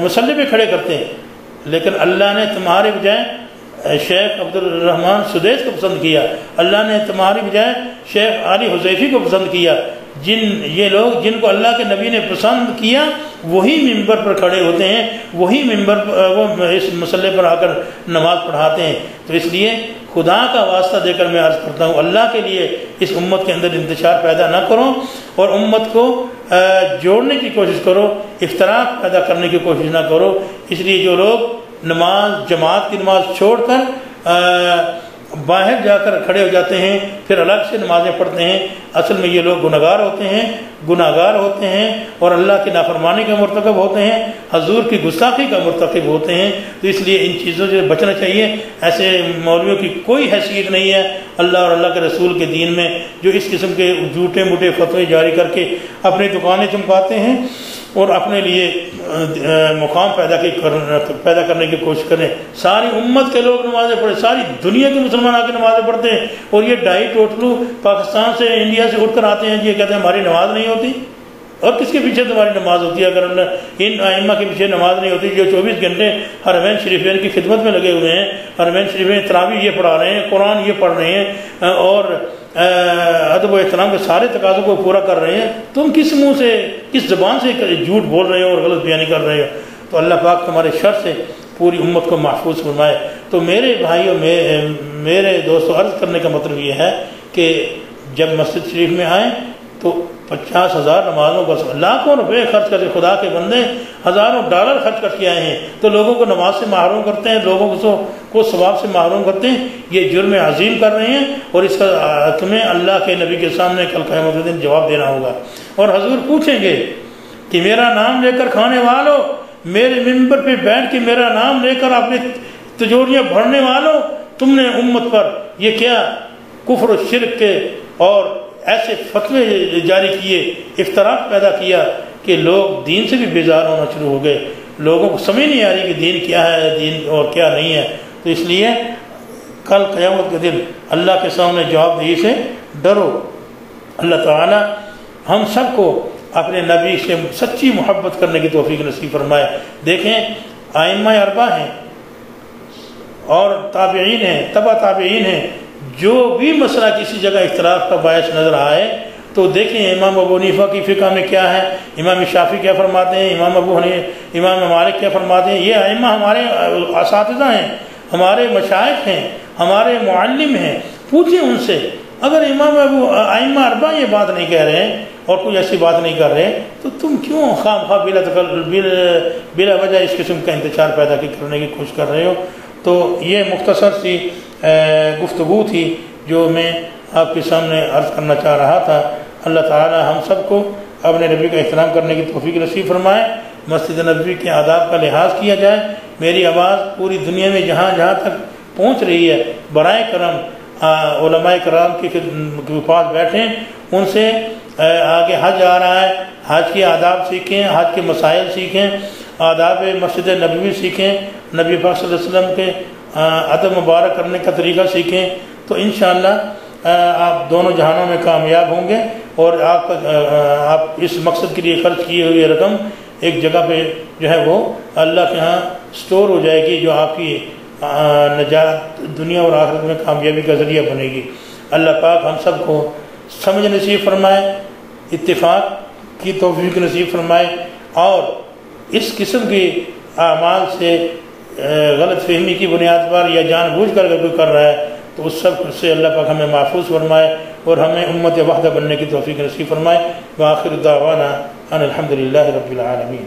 مصلی پہ کھڑے کرتے، لیکن اللہ نے تمہارے بجائے شیخ عبد الرحمن سدیس کو پسند کیا، اللہ نے تمہاری بجائے شیخ علی حذیفی کو پسند کیا۔ یہ لوگ جن کو اللہ کے نبی نے پسند کیا وہی ممبر پر کھڑے ہوتے ہیں، وہی ممبر وہ اس مسئلے پر آ کر نماز پڑھاتے ہیں۔ تو اس لیے خدا کا واسطہ دے کر میں عرض کرتا ہوں، اللہ کے لیے اس امت کے اندر انتشار پیدا نہ کرو اور امت کو جوڑنے کی کوشش کرو، افتراق پیدا کرنے کی کوشش نہ کرو۔ اس لیے جو لوگ نماز جماعت کی نماز چھوڑ کر باہر جا کر کھڑے ہو جاتے ہیں، پھر الگ سے نمازیں پڑھتے ہیں، اصل میں یہ لوگ گناہگار ہوتے ہیں اور اللہ کی نافرمانی کا مرتکب ہوتے ہیں، حضور کی گستاخی کا مرتکب ہوتے ہیں۔ تو اس لیے ان چیزوں سے بچنا چاہیے۔ ایسے مولویوں کی کوئی حیثیت نہیں ہے اللہ اور اللہ کے رسول کے دین میں جو اس قسم کے جھوٹے موٹے فتوے جاری کر کے اپنی دکانیں چمکاتے ہیں اور اپنے لیے مقام پیدا کرنے کی کوشش کریں۔ ساری امت کے لوگ نمازیں پڑھیں، ساری دنیا کے مسلمان آ کے نمازیں پڑھتے ہیں، اور یہ ڈھائی ٹوٹلو پاکستان سے انڈیا سے اٹھ کر آتے ہیں، یہ کہتے ہیں ہماری نماز نہیں ہوتی۔ اور کس کے پیچھے تمہاری نماز ہوتی ہے؟ اگر ان ائمہ کے پیچھے نماز نہیں ہوتی جو 24 گھنٹے حرمین شریفین کی خدمت میں لگے ہوئے ہیں، حرمین شریفین تراویح یہ پڑھا رہے ہیں، قرآن یہ پڑھ رہے ہیں اور ادب و احترام کے سارے تقاضوں کو پورا کر رہے ہیں، تم کس منہ سے کس زبان سے جھوٹ بول رہے ہو اور غلط بیانی کر رہے ہو؟ تو اللہ پاک تمہارے شر سے پوری امت کو محفوظ فرمائے۔ تو میرے بھائیوں، میرے دوستوں، عرض کرنے کا مطلب یہ ہے کہ جب مسجد شریف میں آئیں تو 50,000 نمازوں کا لاکھوں روپے خرچ کر کے، خدا کے بندے ہزاروں ڈالر خرچ کر کے آئے ہیں، تو لوگوں کو نماز سے محروم کرتے ہیں، لوگوں کو ثواب سے محروم کرتے ہیں۔ یہ جرم عظیم کر رہے ہیں اور اس کا تمہیں اللہ کے نبی کے سامنے کل قیامت کے دن جواب دینا ہوگا، اور حضور پوچھیں گے کہ میرا نام لے کر کھانے والوں، میرے ممبر پہ بیٹھ کے میرا نام لے کر اپنی تجوریاں بھرنے والوں، تم نے امت پر یہ کیا کفر و شرک کے اور ایسے فتوے جاری کیے، افتراق پیدا کیا کہ لوگ دین سے بھی بیزار ہونا شروع ہو گئے، لوگوں کو سمجھ نہیں آ رہی کہ دین کیا ہے، دین اور کیا نہیں ہے۔ تو اس لیے کل قیامت کے دن اللہ کے سامنے جواب دہی سے ڈرو۔ اللہ تعالی ہم سب کو اپنے نبی سے سچی محبت کرنے کی توفیق نصیب فرمائے۔ دیکھیں ائمہ اربعہ ہیں، اور تابعین ہیں، تبع تابعین ہیں، جو بھی مسئلہ کسی جگہ اختلاف کا باعث نظر آئے تو دیکھیں امام ابو حنیفہ کی فقہ میں کیا ہے، امام شافعی کیا فرماتے ہیں، امام مالک کیا فرماتے ہیں۔ یہ ائمہ ہمارے اساتذہ ہیں، ہمارے مشائخ ہیں، ہمارے معلم ہیں، پوچھیں ان سے۔ اگر ائمہ اربعہ یہ بات نہیں کہہ رہے ہیں اور کوئی ایسی بات نہیں کر رہے تو تم کیوں خواہ بلا وجہ اس قسم کا انتشار پیدا کرنے کی کوشش کر رہے ہو؟ تو یہ مختصر سی گفتگو تھی جو میں آپ کے سامنے عرض کرنا چاہ رہا تھا۔ اللہ تعالی ہم سب کو اپنے نبی کا احترام کرنے کی توفیق نصیب فرمائے، مسجد نبوی کے آداب کا لحاظ کیا جائے۔ میری آواز پوری دنیا میں جہاں جہاں تک پہنچ رہی ہے، برائے کرم علماء کرام کے پاس بیٹھیں، ان سے آگے حج آ رہا ہے، حج کے آداب سیکھیں، حج کے مسائل سیکھیں، آداب مسجد نبوی سیکھیں، نبی پاک صلی اللہ علیہ وسلم کے ادب مبارک کرنے کا طریقہ سیکھیں، تو انشاءاللہ آپ دونوں جہانوں میں کامیاب ہوں گے، اور آپ اس مقصد کے لیے خرچ کی ہوئی رقم ایک جگہ پہ جو ہے وہ اللہ کے ہاں سٹور ہو جائے گی، جو آپ کی نجات دنیا اور آخرت میں کامیابی کا ذریعہ بنے گی۔ اللہ پاک ہم سب کو سمجھ نصیب فرمائے، اتفاق کی توفیق نصیب فرمائے، اور اس قسم کی اعمال سے غلط فہمی کی بنیاد پر یا جان بوجھ کر کوئی کر رہا ہے تو اس سب سے اللہ پاک ہمیں محفوظ فرمائے اور ہمیں امت وحدہ بننے کی توفیق نصیب فرمائے۔ وآخر دعوانا ان الحمد للہ رب العالمین۔